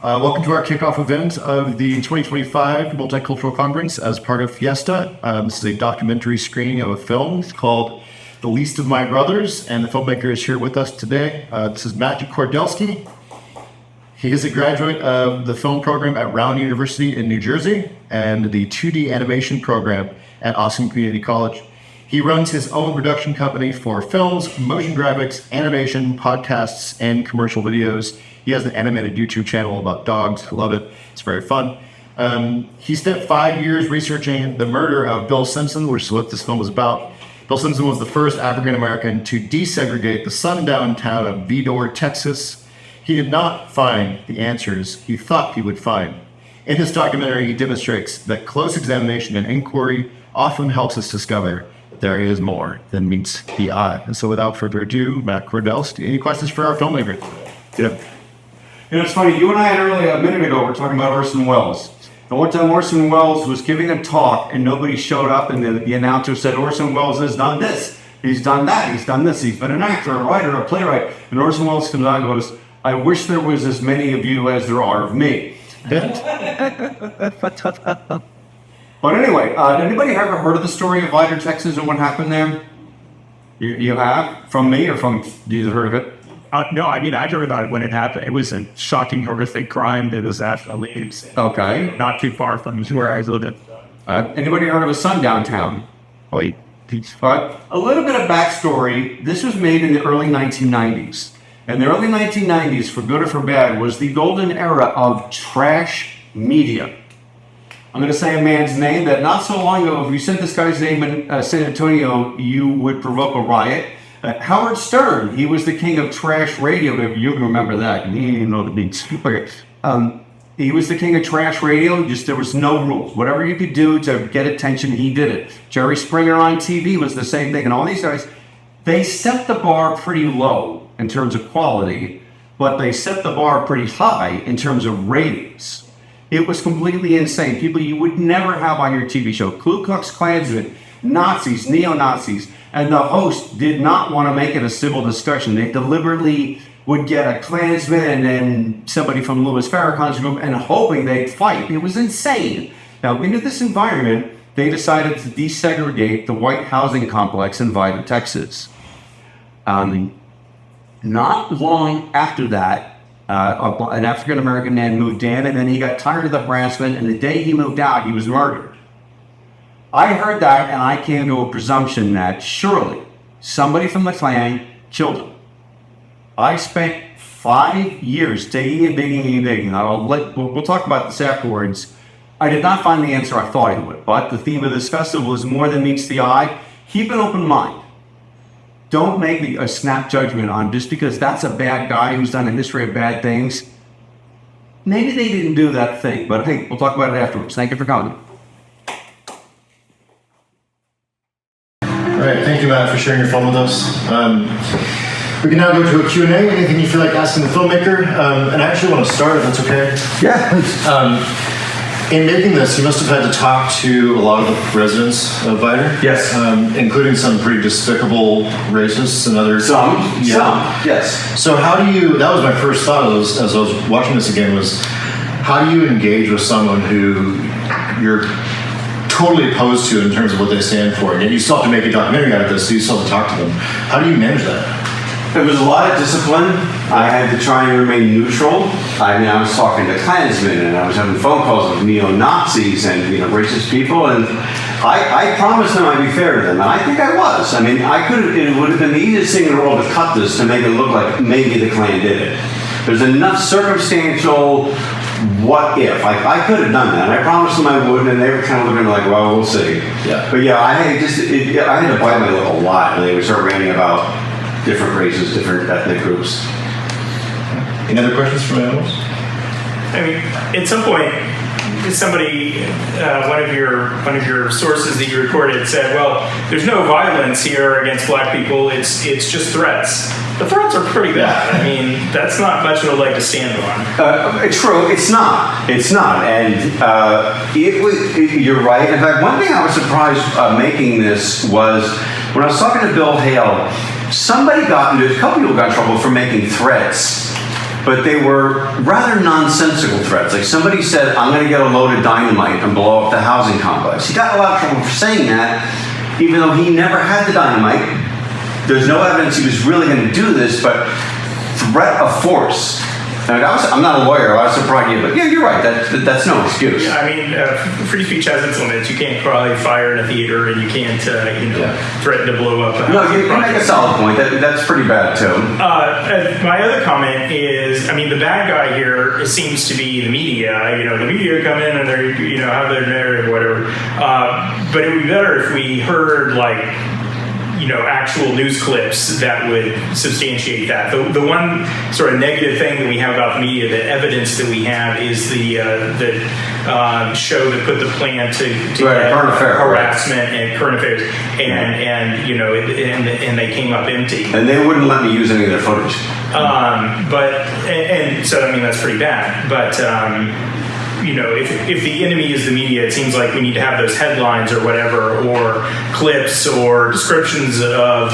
Welcome to our kickoff event of the 2025 Multicultural Conference as part of Fiesta. This is a documentary screening of a film called The Least of My Brothers, and the filmmaker is here with us today. This is Matthew Kordelski. He is a graduate of the film program at Brown University in New Jersey and the 2D animation program at Austin Community College. He runs his own production company for films, motion graphics, animation, podcasts, and commercial videos. He has an animated YouTube channel about dogs. I love it. It's very fun. He spent 5 years researching the murder of Bill Simpson, which is what this film was about. Bill Simpson was the first African-American to desegregate the sundown town of Vidor, Texas. He did not find the answers he thought he would find. In his documentary, he demonstrates that close examination and inquiry often helps us discover that there is more than meets the eye. And so without further ado, Matt Kordelski, any questions for our filmmaker? Yeah. You know, it's funny, you and I had earlier, a minute ago, we were talking about Orson Welles. And one time Orson Welles was giving a talk and nobody showed up, and the announcer said, Orson Welles has done this, he's done that, he's done this, he's been an actor, a writer, a playwright. And Orson Welles comes out and goes, I wish there was as many of you as there are of me. But anyway, anybody ever heard of the story of Vidor, Texas, and what happened there? You have? From me or from, you heard of it? No, I mean, I heard about it when it happened. It was a shocking, horrific crime that was at Leeds. Okay. Not too far from where I lived. Anybody heard of a sundown town? Wait. But a little bit of backstory. This was made in the early 1990s. And the early 1990s, for good or for bad, was the golden era of trash media. I'm going to say a man's name that not so long ago, if you said this guy's name in San Antonio, you would provoke a riot. Howard Stern, he was the king of trash radio, if you remember that. You know the beats. He was the king of trash radio, just there was no rules. Whatever you could do to get attention, he did it. Jerry Springer on TV was the same thing. And all these guys, they set the bar pretty low in terms of quality, but they set the bar pretty high in terms of ratings. It was completely insane. People you would never have on your TV show. Ku Klux Klansmen, Nazis, neo-Nazis. And the host did not want to make it a civil discussion. They deliberately would get a Klansman and then somebody from Louis Farrakhan's group and hoping they'd fight. It was insane. Now, into this environment, they decided to desegregate the white housing complex in Vidor, Texas. Not long after that, an African-American man moved in, and then he got tired of the harassment, and the day he moved out, he was murdered. I heard that, and I came to a presumption that surely somebody from the Klan killed him. I spent 5 years digging and digging and digging. We'll talk about this afterwards. I did not find the answer I thought I would, but the theme of this festival is more than meets the eye. Keep an open mind. Don't make a snap judgment on just because that's a bad guy who's done a history of bad things. Maybe they didn't do that thing, but hey, we'll talk about it afterwards. Thank you for coming. All right, thank you, Matt, for sharing your film with us. We can now go to a Q&A. Anything you feel like asking the filmmaker? And I actually want to start, if that's okay. Yeah, please. In making this, you must have had to talk to a lot of the residents of Vidor. Yes. Including some pretty despicable racists and other... Some, yes. So how do you... That was my first thought as I was watching this again, was how do you engage with someone who you're totally opposed to in terms of what they stand for? And you still have to make a documentary out of this, so you still have to talk to them. How do you manage that? It was a lot of discipline. I had to try and remain neutral. I was talking to Klansmen, and I was having phone calls with neo-Nazis and racist people, and I promised them I'd be fair to them, and I think I was. I mean, it would have been the easiest thing in the world to cut this to make it look like maybe the Klan did it. There's enough circumstantial what if. I could have done that. I promised them I would, and they were kind of looking like, well, we'll see. Yeah. But yeah, I had to bite my lip a lot, and they would start ranting about different races, different ethnic groups. Any other questions from animals? I mean, at some point, somebody, one of your sources that you recorded said, well, there's no violence here against black people, it's just threats. The threats are pretty bad. I mean, that's not much of a leg to stand on. True, it's not. And you're right. In fact, one thing I was surprised making this was when I was talking to Bill Hale, a couple people got in trouble for making threats but they were rather nonsensical threats. Like somebody said, I'm going to get a load of dynamite and blow up the housing complex. He got a lot of trouble for saying that, even though he never had the dynamite. There's no evidence he was really going to do this, but threat of force. And I'm not a lawyer, I was surprised, but yeah, you're right, that's no excuse. Yeah, I mean, free speech has its limits. You can't probably fire in a theater, and you can't, threaten to blow up a No, housing you make a project. solid point. That's pretty bad, too. My other comment is, I mean, the bad guy here seems to be the media. The media come in and they're, have their narrative, whatever. But it would be better if we heard, actual news clips that would substantiate that. The one sort of negative thing that we have about the media, the evidence that we have, is the show that put the plan to Right, current affair, harassment and current affairs, and they came up empty. And they wouldn't let me use any of their footage. So I mean that's pretty bad. But if the enemy is the media, it seems like we need to have those headlines or whatever, or clips or descriptions of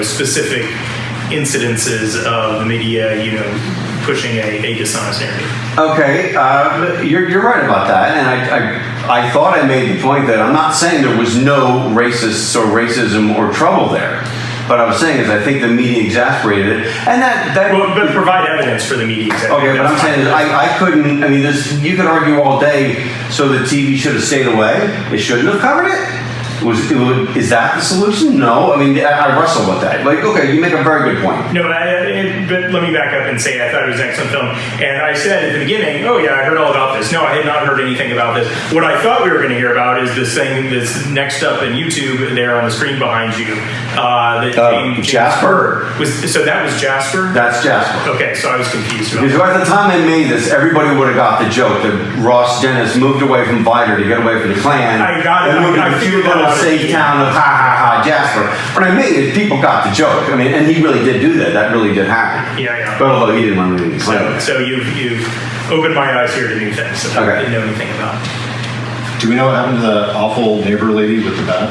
specific incidences of the media pushing a dishonest narrative. Okay, you're right about that, and I thought I made the point that I'm not saying there was no racists or racism or trouble there. What I was saying is I think the media exasperated it, and but provide evidence for the media. Okay, but I'm saying is I couldn't. I mean, you could argue all day. So the TV should have stayed away. It shouldn't have covered it. Is that the solution? No. I mean, I wrestle with that. Okay, you make a very good point. No, but let me back up and say I thought it was an excellent film. And I said at the beginning, oh yeah, I heard all about this. No, I had not heard anything about this. What I thought we were going to hear about is this thing that's next up in YouTube there on the screen behind you. Jasper? So that was Jasper? That's Jasper. Okay, so I was confused about Because by the time I made this, everybody would have got the joke that Ross Dennis moved away from Vidor to get away from the Klan. I got it. And moved to I the cute figured that little out. safe town of Jasper. When I made it, people got the joke. I mean, and he really did do that. That really did happen. Yeah. But although he didn't want to leave the Klan. So you've opened my eyes here to new things that I didn't know anything about. Do we know what happened to the awful neighbor lady with the bat?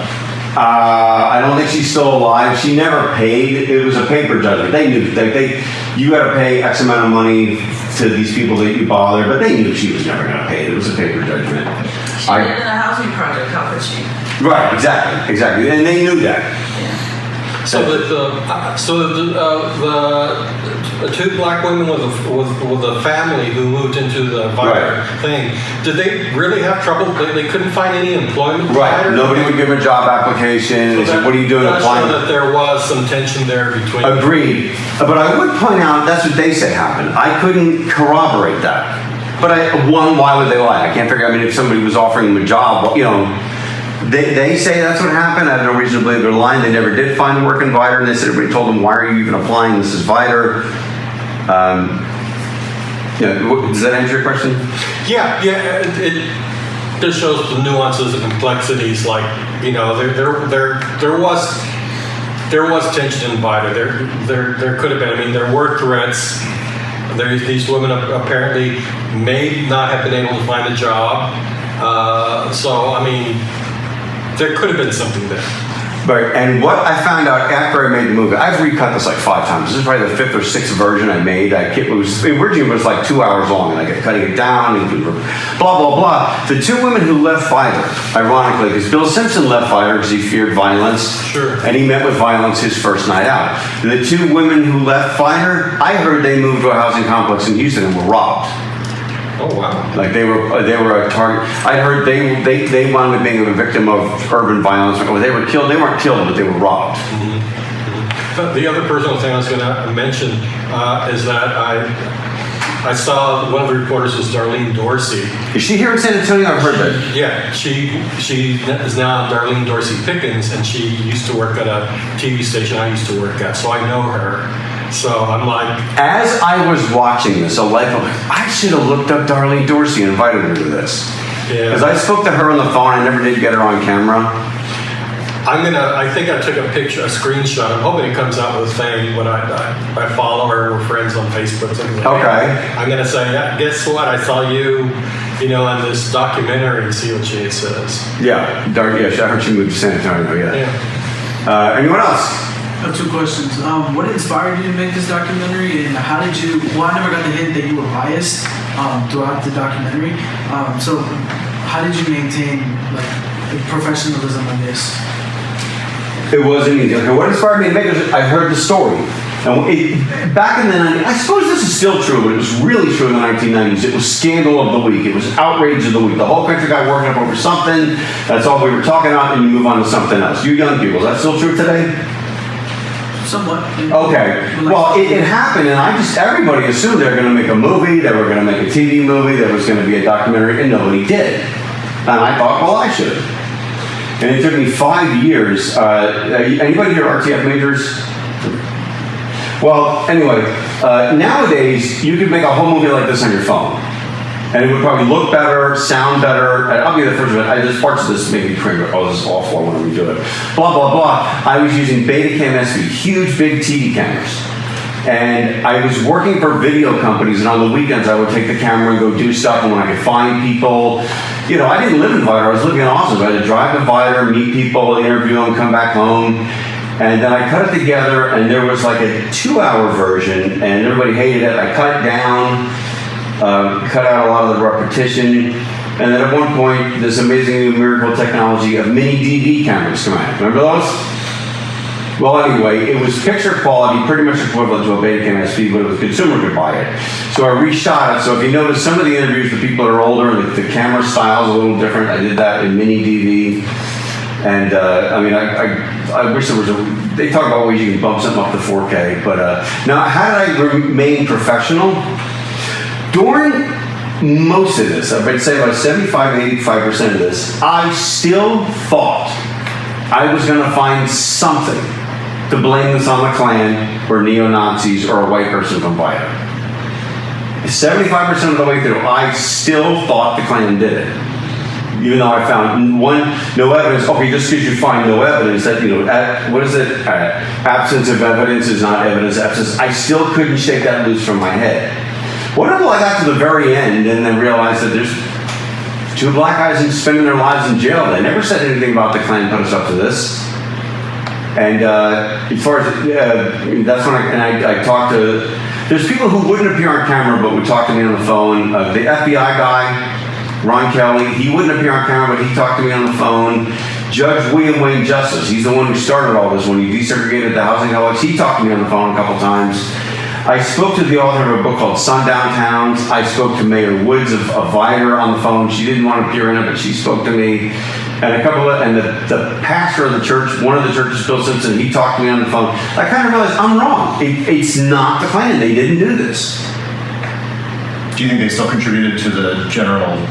I don't think she's still alive. She never paid. It was a paper judgment. They knew you got to pay X amount of money to these people that you bother, but they knew she was never going to pay it. It was a paper judgment. She did in a housing project. How could she? Right, exactly, and they knew that. Yeah. So the two black women with a family who moved into the Vidor thing, did they really have trouble? They couldn't find any employment. Right, nobody would give them a job application. They said, "What are you doing applying?" That there was some tension there between. Agreed, but I would point out that's what they say happened. I couldn't corroborate that, but why would they lie? I can't figure. I mean, if somebody was offering them a job, They say that's what happened. I have no reason to believe they're lying. They never did find work in Vidor, and they said everybody told them, "Why are you even applying? This is Vidor." Does that answer your question? Yeah. It just shows the nuances and complexities. Like there was tension in Vidor. There could have been. I mean, there were threats. These women apparently may not have been able to find a job. So I mean. There could have been something there. Right, and what I found out after I made the movie, I've recut this like 5 times. This is probably the 5th or 6th version I made. Originally it was like 2 hours long, and I kept cutting it down, and blah, blah, blah. The 2 women who left Vidor, ironically, because Bill Simpson left Vidor because he feared violence, Sure. and he met with violence his first night out. The 2 women who left Vidor, I heard they moved to a housing complex in Houston and were robbed. Oh wow! Like they were a target. I heard they wound up being a victim of urban violence. Or they were killed. They weren't killed, but they were robbed. But the other personal thing I was going to mention is that I saw one of the reporters was Darlene Dorsey. Is she here in San Antonio? I've heard that. Yeah, she is now Darlene Dorsey Pickens, and she used to work at a TV station I used to work at, so I know her. So I'm like, as I was watching this, I should have looked up Darlene Dorsey and invited her to this. Yeah. Because I spoke to her on the phone. I never did get her on camera. I think I took a screenshot. I'm hoping it comes out with a thing when I follow her. We're friends on Facebook. Something like Okay. I'm gonna say, yeah, guess what? I saw you, in this documentary, and see what she says. Yeah, I heard she moved to San Antonio. Yeah. Anyone else? I have two questions. What inspired you to make this documentary, and how did you? Well, I never got the hint that you were biased throughout the documentary. So, how did you maintain like professionalism on this? It wasn't easy. Okay, what inspired me to make it? I heard the story. And back in the 90s, I suppose this is still true, but it was really true in the 1990s. It was scandal of the week. It was outrage of the week. The whole country got worked up over something. That's all we were talking about, and you move on to something else. You young people, is that still true today? Somewhat. Okay. Well, it happened, and everybody assumed they were going to make a movie, they were going to make a TV movie, there was going to be a documentary, and nobody did. And I thought, well, I should. And it took me 5 years. Anybody here RTF majors? Well, anyway, nowadays you could make a whole movie like this on your phone. And it would probably look better, sound better. I'll be the first one. There's parts of this make me cringe. Oh, this is awful. I want to redo it. Blah, blah, blah. I was using Betacam SV, huge, big TV cameras. And I was working for video companies, and on the weekends I would take the camera and go do stuff, and when I could find people, you know, I didn't live in Vidor, I was living in Austin. So I had to drive to Vidor, meet people, interview them, come back home. And then I cut it together, and there was like a 2-hour version, and everybody hated it. I cut it down, cut out a lot of the repetition, and then at one point, this amazing new miracle technology of mini DV cameras come out. Remember those? Well, anyway, it was picture quality, pretty much equivalent to a Betacam SV, but the consumer could buy it. So I reshot it. So if you notice some of the interviews with people that are older, the camera style's a little different. I did that in mini DV. And I mean, I wish there was they talk about ways you can bump something up to 4K, but now how did I remain professional? During most of this, I would say about 75-85% of this, I still thought I was going to find something to blame this on the Klan or neo-Nazis or a white person from Vidor. 75% of the way through, I still thought the Klan did it. Even though I found no evidence. Okay, just because you find no evidence, that, you know, what is it? Absence of evidence is not evidence. Absence. I still couldn't shake that loose from my head. What until I got to the very end and then realized that there's 2 black guys spending their lives in jail. They never said anything about the Klan put us up to this. And as far as that's when I talked to. There's people who wouldn't appear on camera but would talk to me on the phone. The FBI guy. Ron Kelly, he wouldn't appear on camera, but he talked to me on the phone. Judge William Wayne Justice, he's the one who started all this when he desegregated the housing outlets. He talked to me on the phone a couple times. I spoke to the author of a book called Sundown Towns. I spoke to Mayor Woods of Vidor on the phone. She didn't want to appear in it, but she spoke to me. And the pastor of the church, one of the churches, Bill Simpson, he talked to me on the phone. I kind of realized I'm wrong. It's not the Klan. They didn't do this. Do you think they still contributed to the general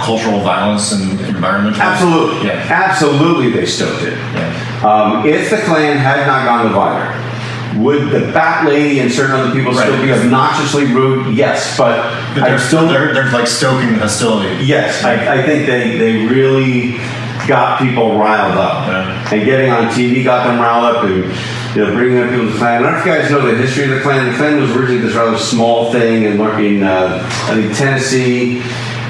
cultural violence and environmental? Absolutely. Yeah. Absolutely, they stoked it. Yeah. If the Klan had not gone to Vidor, would the Bat Lady and certain other people still be obnoxiously rude? Yes, but they're like stoking the hostility. Yes, I think they really got people riled up. Yeah. And getting on TV got them riled up, and bringing up people to the Klan. I don't know if you guys know the history of the Klan. The Klan was originally this rather small thing in I think Tennessee.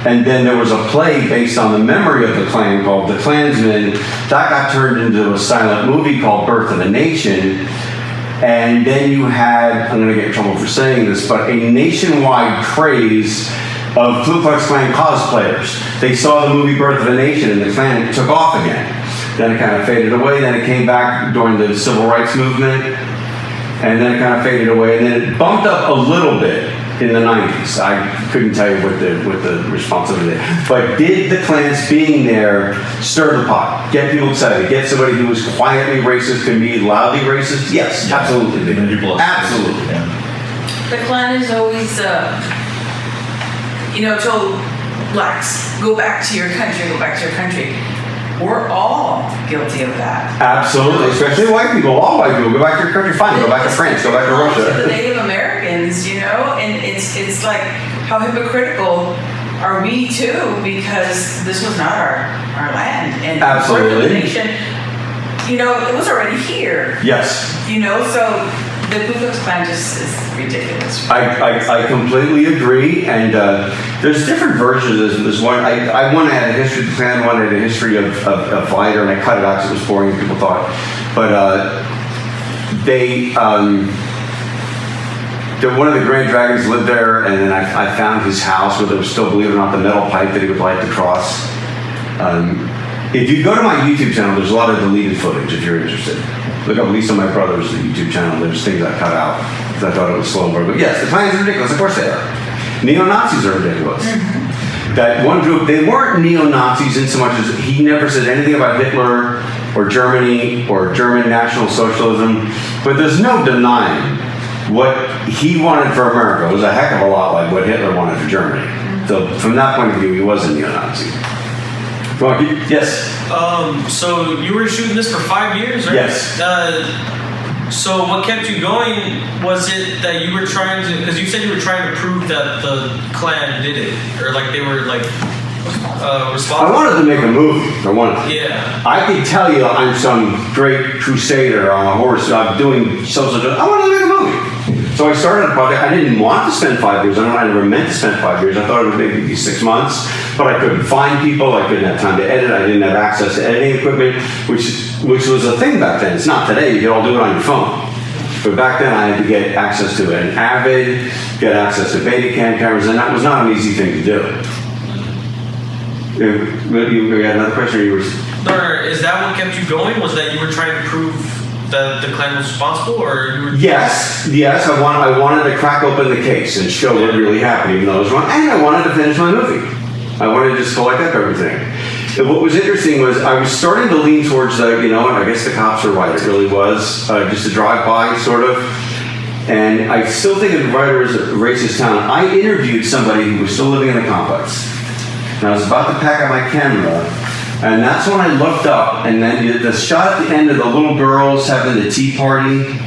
And then there was a play based on the memory of the Klan called The Klansman. That got turned into a silent movie called Birth of a Nation. And then you had, I'm going to get in trouble for saying this, but a nationwide craze of Ku Klux Klan cosplayers. They saw the movie Birth of a Nation, and the Klan took off again. Then it kind of faded away. Then it came back during the Civil Rights Movement. And then it kind of faded away. And then it bumped up a little bit in the 90s. I couldn't tell you what the response of it is. But did the Klans being there stir the pot? Get people excited? Get somebody who was quietly racist can be loudly racist? Yes, Yeah. absolutely. Absolutely. Yeah. The Klan is always, told blacks, go back to your country, go back to your country. We're all guilty of that. Absolutely, especially white people. All white people, go back to your country, fine. Go back to France, go back to Russia. The Native Americans, and it's like, how hypocritical are we too? Because this was not our land, and Absolutely. The nation, it was already here. Yes. So the Ku Klux Klan just is ridiculous. I completely agree, and there's different versions of this. One, I one had a history of the Klan, one had a history of Vidor, and I cut it out because it was boring and people thought But they, one of the Grand Dragons lived there, and then I found his house where there was still, believe it or not, the metal pipe that he would like to cross. If you go to my YouTube channel, there's a lot of deleted footage if you're interested. Look up Lisa My Brother's YouTube channel. There's things I cut out because I thought it was slow burn. But yes, the Klans are ridiculous. Of course they are. Neo-Nazis are ridiculous. That one group, they weren't neo-Nazis in so much as he never said anything about Hitler or Germany or German National Socialism. But there's no denying what he wanted for America was a heck of a lot like what Hitler wanted for Germany. So from that point of view, he was a neo-Nazi. Yes. So you were shooting this for 5 years, right? Yes. So what kept you going? Was it that you were trying to? Because you said you were trying to prove that the Klan did it, or like they were like responsible. I wanted to make a movie. Yeah. I could tell you I'm some great crusader on a horse. I'm doing social justice. I wanted to make a movie. So I started a project. I didn't want to spend 5 years. I never meant to spend 5 years. I thought it would maybe be 6 months, but I couldn't find people. I couldn't have time to edit. I didn't have access to editing equipment, which was a thing back then. It's not today. You can all do it on your phone. But back then I had to get access to an Avid, get access to Betacam cameras, and that was not an easy thing to do. You had another question? Or you were... No, is that what kept you going? Was that you were trying to prove that the Klan was responsible, or you were? Yes. I wanted to crack open the case and show what really happened, even though it was wrong. And I wanted to finish my movie. I wanted to just collect up everything. And what was interesting was I was starting to lean towards and I guess the cops were right. It really was just a drive-by sort of. And I still think of Divider as a racist town. I interviewed somebody who was still living in the complex. And I was about to pack up my camera. And that's when I looked up, and then the shot at the end of the little girls having the tea party,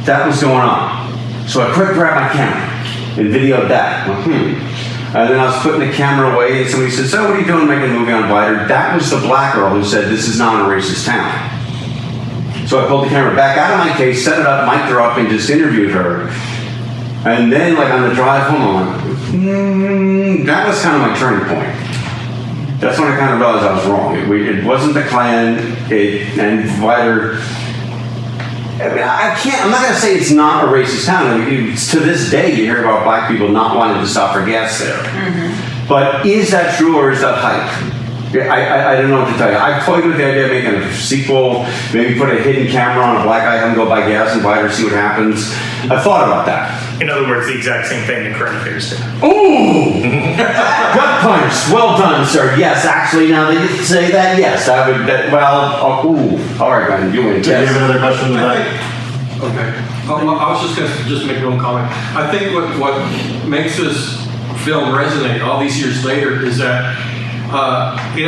that was going on. So I quick grabbed my camera and videoed that. And then I was putting the camera away, and somebody said, "So what are you doing making a movie on Vider?" That was the black girl who said, "This is not a racist town." So I pulled the camera back out of my case, set it up, mic'd her up, and just interviewed her. And then, like on the drive home, I went, that was kind of my turning point. That's when I kind of realized I was wrong. It wasn't the Klan, and Vider. I mean, I'm not going to say it's not a racist town. I mean, to this day, you hear about black people not wanting to stop for gas there. Mm-hmm. But is that true or is that hype? I don't know what to tell you. I've toyed with the idea of making a sequel, maybe put a hidden camera on a black guy, have him go buy gas in Vider, see what happens. I've thought about that. In other words, the exact same thing the current affairs did. Ooh! Gut punch. Well done, sir. Yes, actually, now that you say that, yes, I would. All right, man, you win. Do you have another question to that? Okay. I was just going to make one comment. I think what makes this film resonate all these years later is that we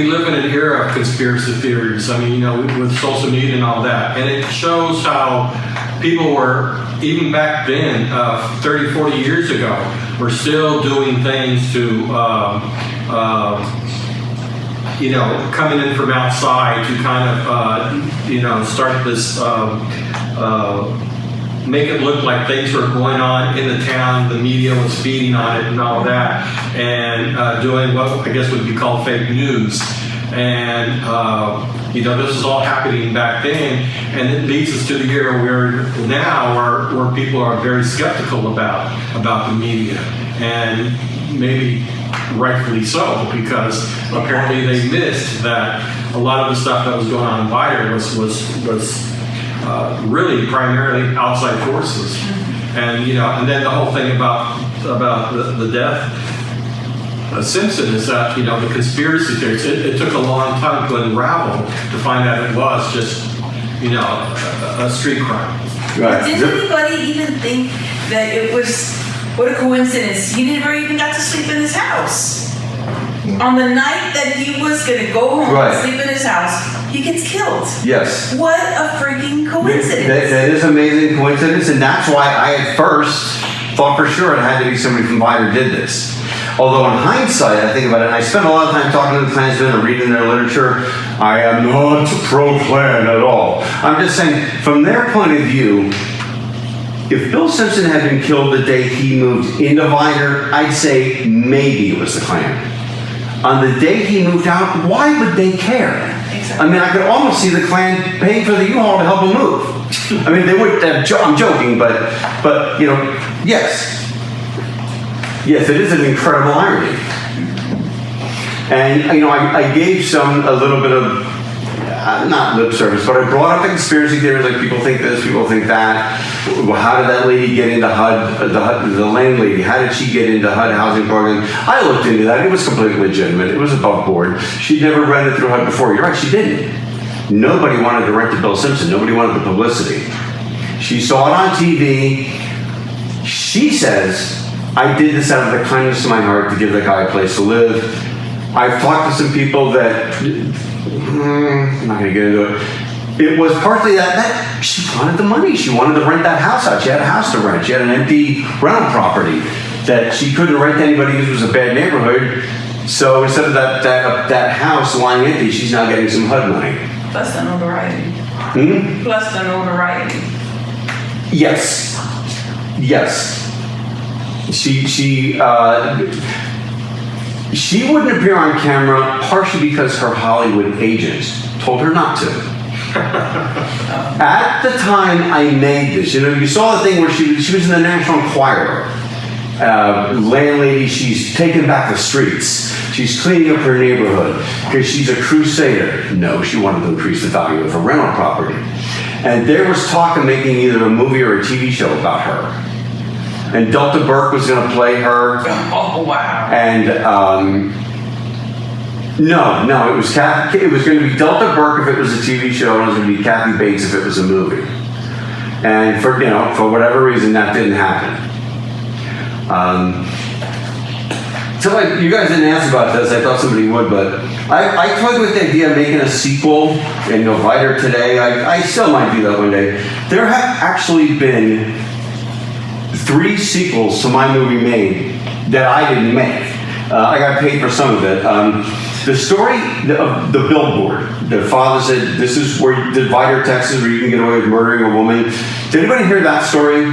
live in an era of conspiracy theories. I mean, with social media and all that, and it shows how people were, even back then, 30, 40 years ago, were still doing things to, coming in from outside to kind of, start this, make it look like things were going on in the town, the media was feeding on it and all that, and doing what I guess would be called fake news. And, this is all happening back then, and it leads us to the era we're now where people are very skeptical about the media, and maybe rightfully so, because apparently they missed that a lot of the stuff that was going on in Vider was really primarily outside forces. And then the whole thing about the death of Simpson is that the conspiracy theories, it took a long time to unravel to find out it was just a street crime. Right. Did anybody even think that it was, what a coincidence, he never even got to sleep in his house? On the night that he was going to go home and sleep in his house, he gets killed. Yes. What a freaking coincidence. That is amazing coincidence, and that's why I at first thought for sure it had to be somebody from Vider did this. Although in hindsight, I think about it, and I spent a lot of time talking to the Klansmen and reading their literature, I am not pro-Klan at all. I'm just saying, from their point of view, if Bill Simpson had been killed the day he moved into Vider, I'd say maybe it was the Klan. On the day he moved out, why would they care? I mean, I could almost see the Klan paying for the U-Haul to help them move. I mean, they would. I'm joking, but you know, yes, it is an incredible irony. And you know, I gave a little bit of not lip service, but I brought up the conspiracy theories, like people think this, people think that. How did that lady get into HUD? The landlady, how did she get into HUD housing program? I looked into that. It was completely legitimate. It was above board. She'd never rented through HUD before. You're right, she didn't. Nobody wanted to rent to Bill Simpson. Nobody wanted the publicity. She saw it on TV. She says, I did this out of the kindness of my heart to give the guy a place to live. I've talked to some people that, I'm not going to get into it. It was partly that she wanted the money. She wanted to rent that house out. She had a house to rent. She had an empty rental property that she couldn't rent to anybody because it was a bad neighborhood. So instead of that house lying empty, she's now getting some HUD money. Plus the notoriety. Plus the notoriety. Yes. She wouldn't appear on camera partially because her Hollywood agent told her not to. At the time I made this, you saw the thing where she was in the National Enquirer. Landlady, she's taking back the streets. She's cleaning up her neighborhood because she's a crusader. No, she wanted to increase the value of her rental property. And there was talk of making either a movie or a TV show about her. And Delta Burke was going to play her. Oh, wow. And no, it was Kathy. It was going to be Delta Burke if it was a TV show, and it was going to be Kathy Bates if it was a movie. And for whatever reason, that didn't happen. So you guys didn't ask about this. I thought somebody would, but I toyed with the idea of making a sequel in Noviter today. I still might do that one day. There have actually been 3 sequels to my movie made that I didn't make. I got paid for some of it. The story of the billboard, the father said, this is where Divider, Texas, where you can get away with murdering a woman. Did anybody hear that story?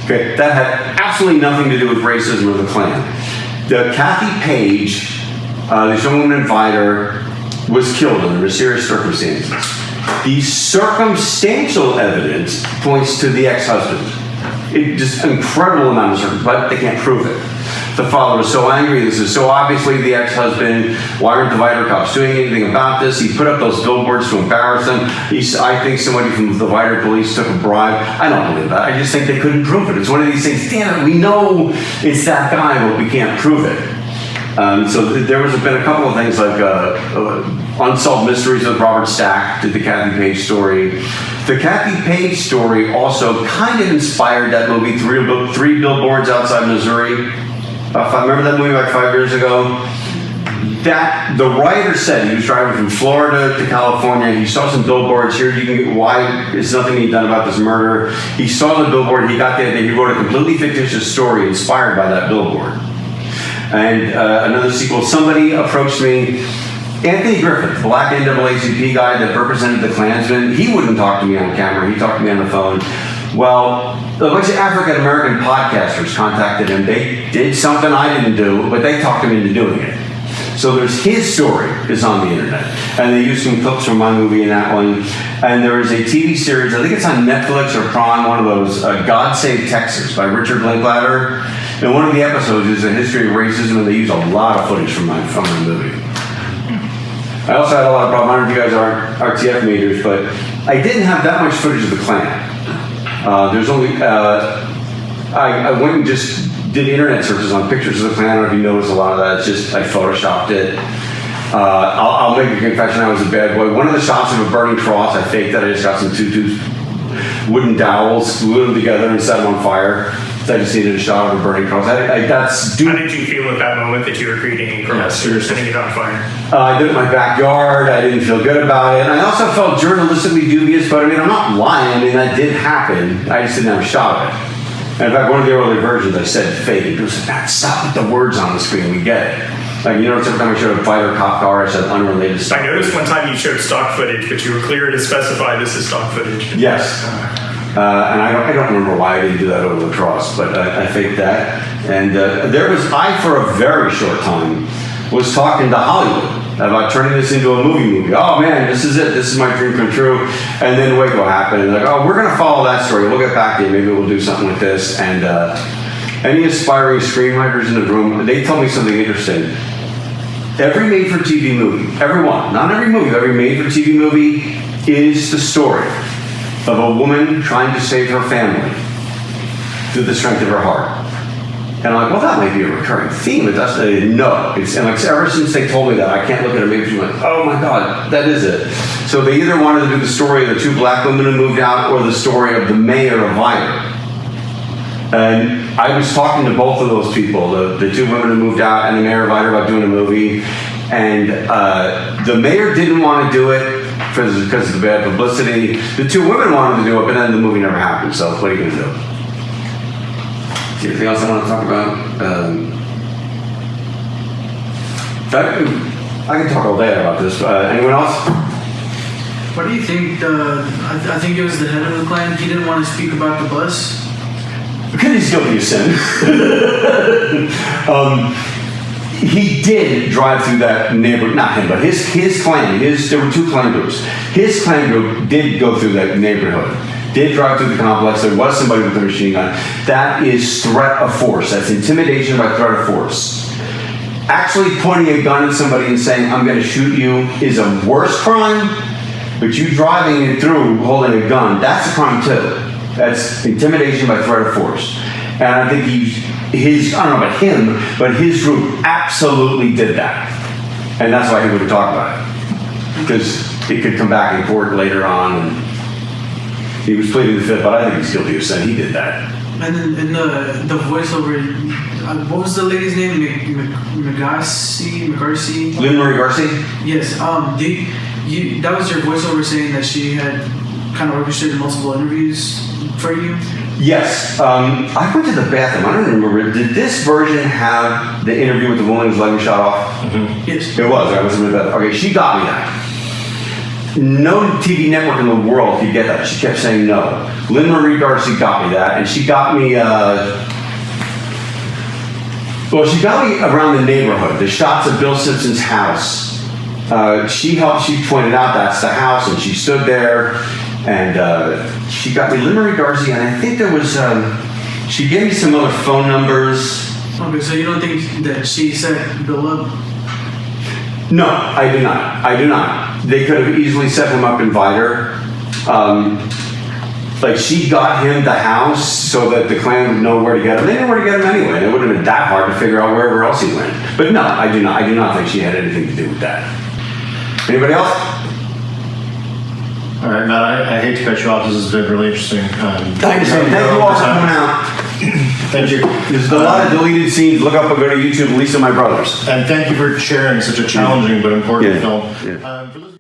Okay, that had absolutely nothing to do with racism or the Klan. The Kathy Page, this young woman in Divider, was killed under mysterious circumstances. The circumstantial evidence points to the ex-husband. Just incredible amount of circumstances, but they can't prove it. The father was so angry. This is so obviously the ex-husband. Why aren't the Divider cops doing anything about this? He put up those billboards to embarrass them. I think somebody from the Divider police took a bribe. I don't believe that. I just think they couldn't prove it. It's one of these things, damn it, we know it's that guy, but we can't prove it. So there has been a couple of things like Unsolved Mysteries with Robert Stack did the Kathy Page story. The Kathy Page story also kind of inspired that movie, Three Billboards Outside Missouri. If I remember that movie like 5 years ago. That the writer said he was driving from Florida to California. He saw some billboards here. You can get why is nothing being done about this murder. He saw the billboard. He got the idea. He wrote a completely fictitious story inspired by that billboard. And another sequel. Somebody approached me. Anthony Griffith, black NAACP guy that represented the Klansmen, he wouldn't talk to me on camera. He talked to me on the phone. Well, a bunch of African-American podcasters contacted him. They did something I didn't do, but they talked him into doing it. So there's his story is on the internet. And they used some clips from my movie in that one. And there is a TV series, I think it's on Netflix or Prime, one of those, God Save Texas by Richard Linklater. And one of the episodes is a history of racism, and they use a lot of footage from my movie. I also had a lot of problems. I don't know if you guys are RTF majors, but I didn't have that much footage of the Klan. There's only, I went and just did internet searches on pictures of the Klan. I don't know if you noticed a lot of that. It's just, I photoshopped it. I'll make a confession, I was a bad boy. One of the shots of a burning cross, I faked that. I just got some wooden dowels, glued them together and set them on fire. I just needed a shot of a burning cross. How did you feel at that moment that you were creating a cross? You were setting it on fire? I did it in my backyard. I didn't feel good about it. And I also felt journalistically dubious, but I mean, I'm not lying. I mean, that did happen. I just didn't have a shot of it. And in fact, one of the early versions, I said fake. And people said, Matt, stop with the words on the screen. We get it. Like, you notice every time I showed a fighter cop car, I said unrelated stuff. I noticed one time you showed stock footage, but you were clear to specify this is stock footage. Yes. And I don't remember why I didn't do that over the cross, but I faked that. And I, for a very short time, was talking to Hollywood about turning this into a movie. Oh man, this is it. This is my dream come true. And then Waco happened. And like, oh, we're going to follow that story. We'll get back to you. Maybe we'll do something with this. And any aspiring screenwriters in the room, they told me something interesting. Every made-for-TV movie, every one, not every movie, every made-for-TV movie is the story of a woman trying to save her family through the strength of her heart. And I'm like, well, that might be a recurring theme. It doesn't. No. And like ever since they told me that, I can't look at a movie and like, oh my God, that is it. So they either wanted to do the story of the two black women who moved out or the story of the mayor of Vidor. And I was talking to both of those people, the two women who moved out and the mayor of Vidor, about doing a movie. And the mayor didn't want to do it because of the bad publicity. The two women wanted to do it, but then the movie never happened. So what are you going to do? Is there anything else I want to talk about? I can talk all day about this. Anyone else? What do you think? I think it was the head of the clan. He didn't want to speak about the bus. Because he's guilty of sin. He did drive through that neighborhood, not him, but his clan, there were two clan groups. His clan group did go through that neighborhood, did drive through the complex. There was somebody with a machine gun. That is threat of force. That's intimidation by threat of force. Actually pointing a gun at somebody and saying, I'm going to shoot you, is a worse crime, but you driving it through holding a gun, that's a crime too. That's intimidation by threat of force. And I think I don't know about him, but his group absolutely did that. And that's why he wouldn't talk about it. Because it could come back in court later on. And he was pleading the fifth, but I think he's guilty of saying he did that. And then in the voiceover, what was the lady's name? McGarcy? Lynn Marie Garcia? Yes. That was your voiceover saying that she had kind of orchestrated multiple interviews for you? Yes. I went to the bathroom. I don't remember. Did this version have the interview with the woman whose leg was shot off? Mm-hmm. Yes. It was. I was in the bathroom. Okay, she got me that. No TV network in the world could get that. She kept saying no. Lynn Marie Darcy got me that, and she got me. She got me around the neighborhood. The shots of Bill Simpson's house. She pointed out that's the house, and she stood there, and she got me Lynn Marie Darcy, and I think there was. She gave me some other phone numbers. Okay, so you don't think that she set Bill up? No, I do not. I do not. They could have easily set him up in Vidor. She got him the house so that the clan would know where to get him. They knew where to get him anyway. And it wouldn't have been that hard to figure out wherever else he went. But no, I do not. I do not think she had anything to do with that. Anybody else? All right, Matt, I hate to cut you off. This has been really interesting. Thank you all for coming out. Thank you. There's a lot of deleted scenes. Look up and go to YouTube, Lisa My Brothers. And thank you for sharing such a challenging but important film. Yeah.